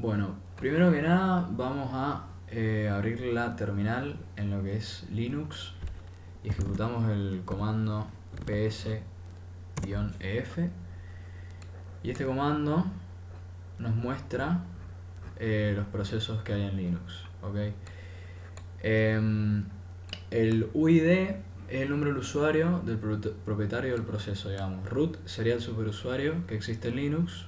Bueno, primero que nada vamos a abrir la terminal en lo que es Linux y ejecutamos el comando ps-ef y este comando nos muestra los procesos que hay en Linux. ¿Ok? Em, el UID es el número del usuario del propietario del proceso, digamos. Root sería el superusuario que existe en Linux.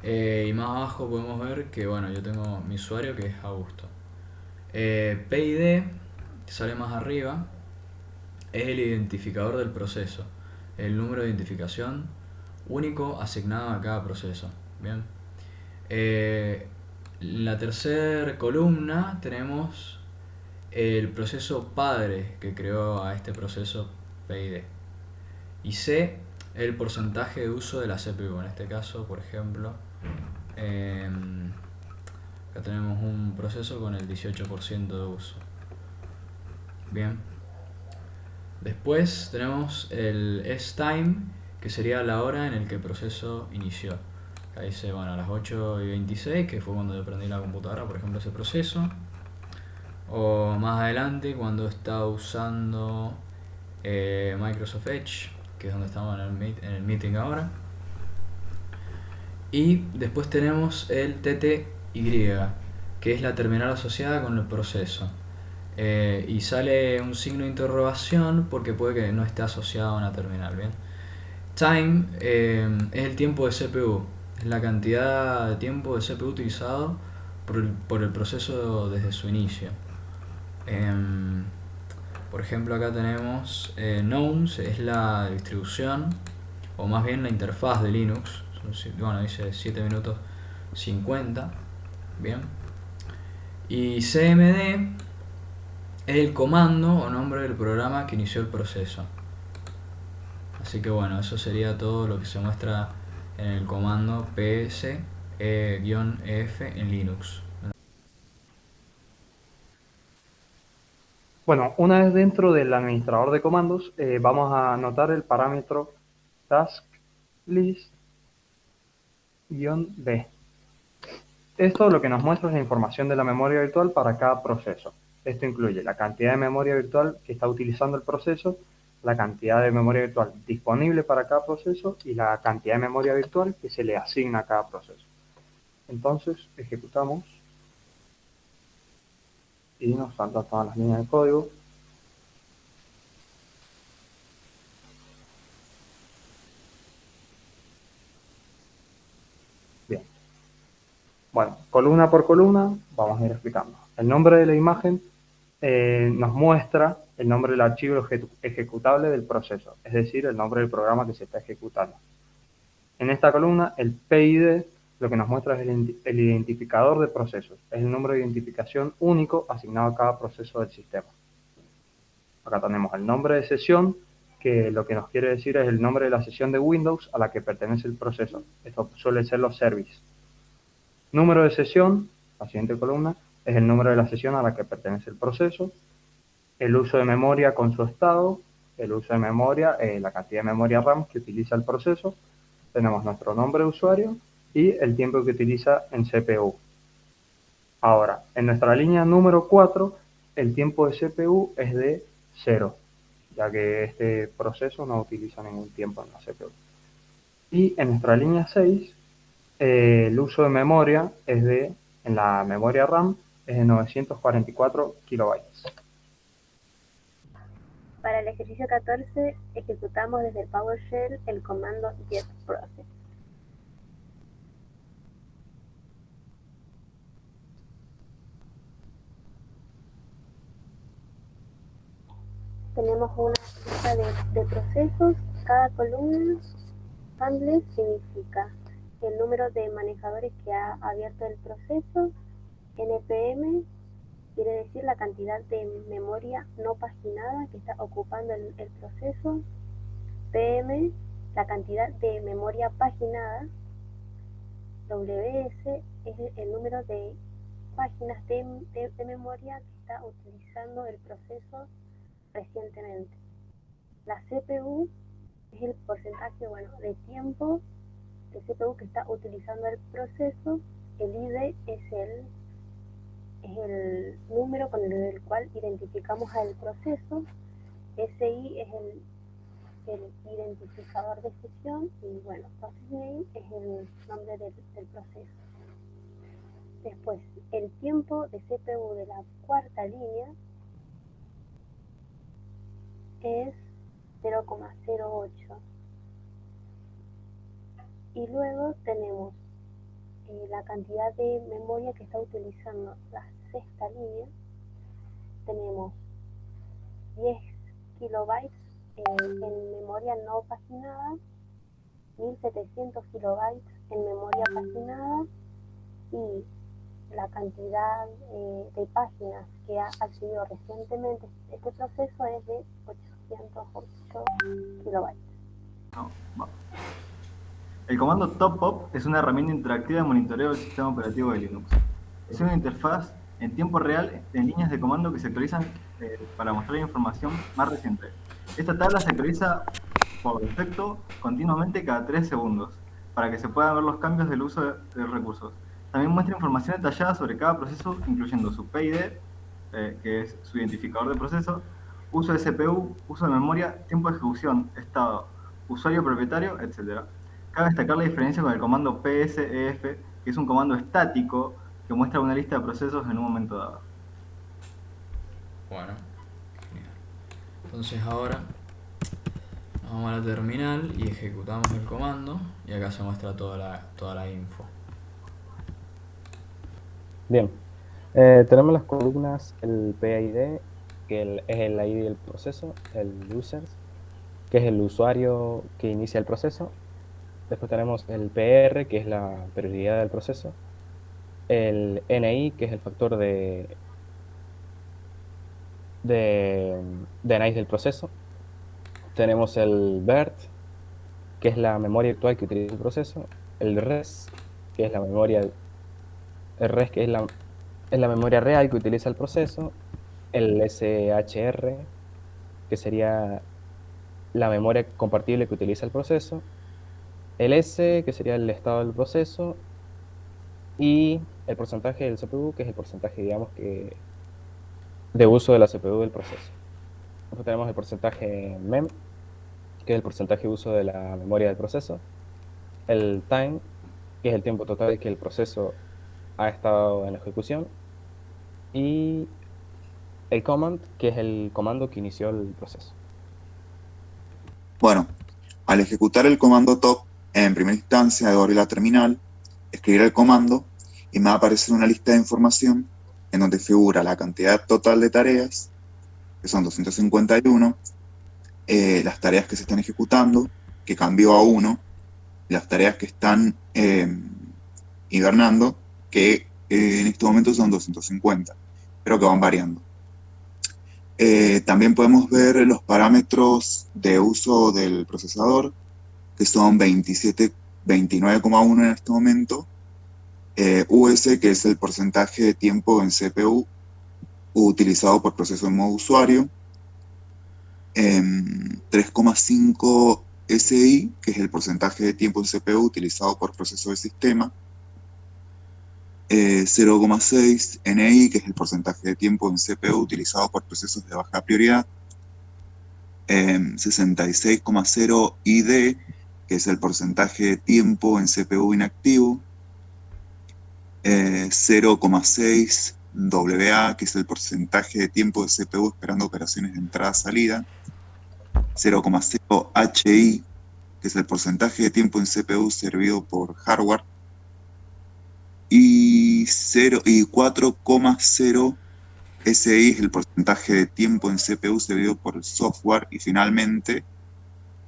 Y más abajo podemos ver que bueno, yo tengo mi usuario que es Augusto. PID, que sale más arriba, es el identificador del proceso, el número de identificación único asignado a cada proceso. Bien. En la tercera columna tenemos el proceso padre que creó a este proceso PID. Y C, el porcentaje de uso de la CPU. En este caso, por ejemplo, acá tenemos un proceso con el 18% de uso. Bien. Después tenemos el S-Time, que sería la hora en el que el proceso inició. Acá dice, bueno, a las 8:26, que fue cuando yo prendí la computadora, por ejemplo, ese proceso. O más adelante, cuando estaba usando Microsoft Edge, que es donde estamos en el meeting ahora. Y después tenemos el TTY, que es la terminal asociada con el proceso. Y sale un signo de interrogación porque puede que no esté asociado a una terminal. Bien. Time es el tiempo de CPU, es la cantidad de tiempo de CPU utilizado por el proceso desde su inicio. Em, por ejemplo, acá tenemos Gnomes, es la distribución, o más bien la interfaz de Linux. Bueno, dice 7 minutos 50. Bien. Y CMD es el comando o nombre del programa que inició el proceso. Así que bueno, eso sería todo lo que se muestra en el comando ps-ef en Linux. Bueno, una vez dentro del administrador de comandos, vamos a anotar el parámetro task list-b. Esto lo que nos muestra es la información de la memoria virtual para cada proceso. Esto incluye la cantidad de memoria virtual que está utilizando el proceso, la cantidad de memoria virtual disponible para cada proceso y la cantidad de memoria virtual que se le asigna a cada proceso. Entonces, ejecutamos y nos salta todas las líneas de código. Bien. Bueno, columna por columna vamos a ir explicando. El nombre de la imagen nos muestra el nombre del archivo ejecutable del proceso, es decir, el nombre del programa que se está ejecutando. En esta columna, el PID lo que nos muestra es el identificador de procesos, es el número de identificación único asignado a cada proceso del sistema. Acá tenemos el nombre de sesión, que lo que nos quiere decir es el nombre de la sesión de Windows a la que pertenece el proceso. Esto suele ser los services. Número de sesión, la siguiente columna, es el número de la sesión a la que pertenece el proceso. El uso de memoria con su estado, el uso de memoria, la cantidad de memoria RAM que utiliza el proceso. Tenemos nuestro nombre de usuario y el tiempo que utiliza en CPU. Ahora, en nuestra línea número 4, el tiempo de CPU es de 0, ya que este proceso no utiliza ningún tiempo en la CPU. Y en nuestra línea 6, el uso de memoria en la memoria RAM es de 944 kilobytes. Para el ejercicio 14, ejecutamos desde el PowerShell el comando getProcess. Tenemos una lista de procesos. Cada columna, handle, significa el número de manejadores que ha abierto el proceso. NPM quiere decir la cantidad de memoria no paginada que está ocupando el proceso. PM, la cantidad de memoria paginada. WS es el número de páginas de memoria que está utilizando el proceso recientemente. La CPU es el porcentaje de tiempo de CPU que está utilizando el proceso. El ID es el número con el cual identificamos al proceso. SI es el identificador de sesión y bueno, process name es el nombre del proceso. Después, el tiempo de CPU de la cuarta línea es 0,08. Y luego tenemos la cantidad de memoria que está utilizando la sexta línea. Tenemos 10 kilobytes en memoria no paginada, 1700 kilobytes en memoria paginada y la cantidad de páginas que ha accedido recientemente este proceso es de 808 kilobytes. El comando top-up es una herramienta interactiva de monitoreo del sistema operativo de Linux. Es una interfaz en tiempo real en líneas de comando que se actualizan para mostrar información más reciente. Esta tabla se actualiza por defecto continuamente cada 3 segundos para que se puedan ver los cambios del uso de recursos. También muestra información detallada sobre cada proceso, incluyendo su PID, que es su identificador de proceso, uso de CPU, uso de memoria, tiempo de ejecución, estado, usuario propietario, etc. Cabe destacar la diferencia con el comando psef, que es un comando estático que muestra una lista de procesos en un momento dado. Bueno, genial. Entonces ahora vamos a la terminal y ejecutamos el comando y acá se muestra toda la info. Bien, tenemos las columnas, el PID, que es el ID del proceso, el users, que es el usuario que inicia el proceso. Después tenemos el PR, que es la prioridad del proceso, el NI, que es el factor de nice del proceso. Tenemos el BERT, que es la memoria virtual que utiliza el proceso, el RES, que es la memoria real que utiliza el proceso, el SHR, que sería la memoria compartible que utiliza el proceso, el S, que sería el estado del proceso, y el porcentaje del CPU, que es el porcentaje, digamos, de uso de la CPU del proceso. Después tenemos el porcentaje MEM, que es el porcentaje de uso de la memoria del proceso, el time, que es el tiempo total que el proceso ha estado en ejecución, y el command, que es el comando que inició el proceso. Bueno, al ejecutar el comando top, en primera instancia debo abrir la terminal, escribir el comando y me va a aparecer una lista de información en donde figura la cantidad total de tareas, que son 251, las tareas que se están ejecutando, que cambió a 1, las tareas que están hibernando, que en este momento son 250, pero que van variando. También podemos ver los parámetros de uso del procesador, que son 29,1 en este momento, US, que es el porcentaje de tiempo en CPU utilizado por proceso en modo usuario, 3,5 SI, que es el porcentaje de tiempo en CPU utilizado por proceso de sistema, 0,6 NI, que es el porcentaje de tiempo en CPU utilizado por procesos de baja prioridad, 66,0 ID, que es el porcentaje de tiempo en CPU inactivo, 0,6 WA, que es el porcentaje de tiempo de CPU esperando operaciones de entrada-salida, 0,0 HI, que es el porcentaje de tiempo en CPU servido por hardware, y 4,0 SI es el porcentaje de tiempo en CPU servido por el software, y finalmente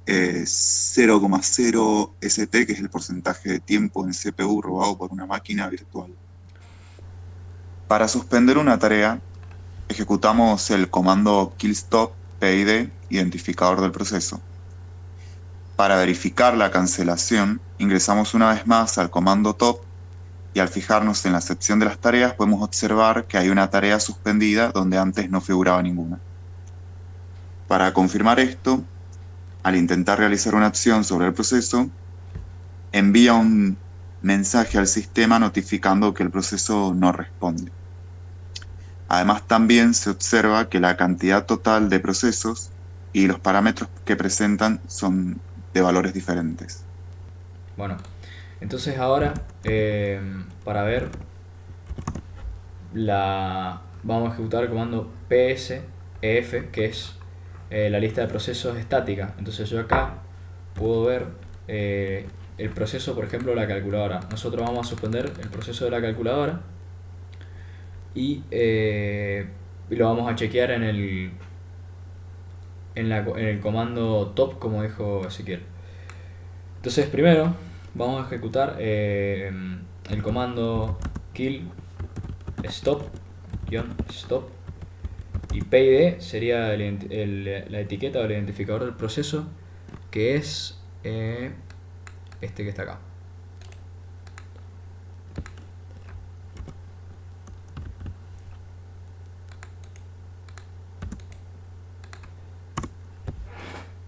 0,0 ST, que es el porcentaje de tiempo en CPU robado por una máquina virtual. Para suspender una tarea, ejecutamos el comando killstop PID, identificador del proceso. Para verificar la cancelación, ingresamos una vez más al comando top, y al fijarnos en la sección de las tareas podemos observar que hay una tarea suspendida donde antes no figuraba ninguna. Para confirmar esto, al intentar realizar una acción sobre el proceso, envía un mensaje al sistema notificando que el proceso no responde. Además, también se observa que la cantidad total de procesos y los parámetros que presentan son de valores diferentes. Bueno, entonces ahora para ver vamos a ejecutar el comando psef, que es la lista de procesos estática. Entonces yo acá puedo ver el proceso, por ejemplo, de la calculadora. Nosotros vamos a suspender el proceso de la calculadora y lo vamos a chequear en el comando top, como dijo Ezequiel. Entonces primero vamos a ejecutar el comando kill stop -stop, y PID sería la etiqueta o el identificador del proceso, que es este que está acá.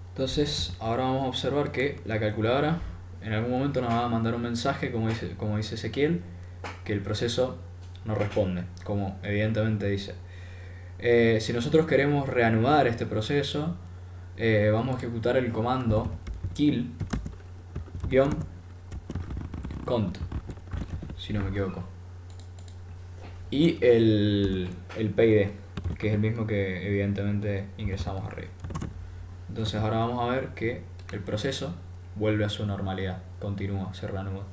Entonces ahora vamos a observar que la calculadora en algún momento nos va a mandar un mensaje, como dice Ezequiel, que el proceso no responde, como evidentemente dice. Si nosotros queremos reanudar este proceso, vamos a ejecutar el comando kill-cont, si no me equivoco, y el PID, que es el mismo que evidentemente ingresamos arriba. Entonces ahora vamos a ver que el proceso vuelve a su normalidad, continúa, se reanuda.